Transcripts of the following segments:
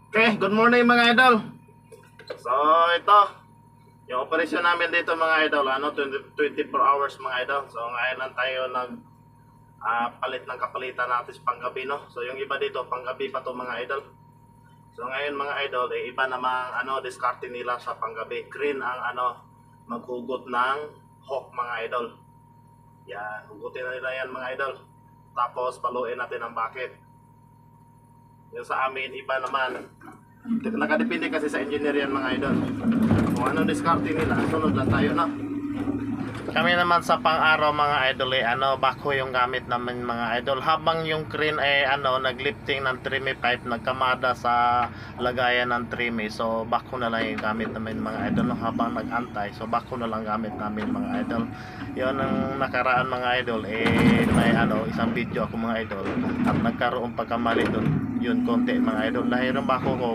Okay, good morning mga idol. So ito, yung operasyon namin dito mga idol, 24 hours mga idol. So ngayon lang tayo palit ng kapalitan natin sa panggabi, no. So yung iba dito panggabi pa to mga idol. So ngayon mga idol, iba namang diskarte nila sa panggabi. Green ang maghugot ng hawk mga idol. Yan, hugutin na nila yan mga idol. Tapos paluin natin ang bucket. Yung sa amin, iba naman. Nakadepende kasi sa engineer yan mga idol. Kung anong diskarte nila, sunod lang tayo na. Kami naman sa pang-araw mga idol bako yung gamit namin mga idol. Habang yung crane naglifting ng trimmy pipe, nagkamada sa lagayan ng trimmy. So bako na lang yung gamit namin mga idol, no? Habang nag-antay, so bako na lang gamit namin mga idol. Yun ang nakaraan mga idol, may isang video ako mga idol at nagkaroon pagkamali doon. Yun konti mga idol, dahil yung bako ko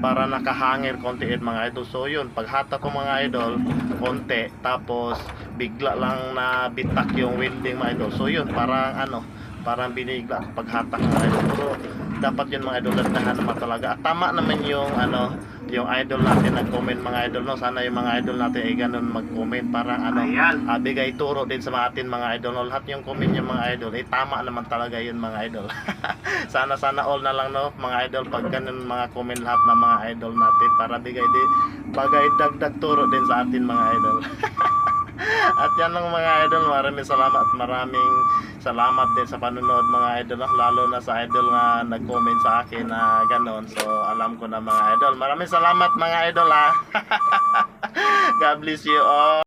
para nakahangir konti mga idol. So yun, paghata ko mga idol konti, tapos bigla lang na bitak yung welding mga idol. So yun, parang binigla paghatak mga idol. Pero dapat yun mga idol, landahan naman talaga. At tama naman yung yung idol natin nag-comment mga idol, no. Sana yung mga idol natin ay ganun mag-comment, parang bigay turo din sa mga atin mga idol, no. Lahat yung comment yung mga idol tama naman talaga yun mga idol. sana all na lang, no, mga idol, pag ganun mga comment lahat ng mga idol natin, para bagay dagdag turo din sa atin mga idol. At yan lang mga idol, maraming salamat din sa panonood mga idol, lalo na sa idol nga nag-comment sa akin na ganon. So alam ko na mga idol, maraming salamat mga idol ha. God bless you all.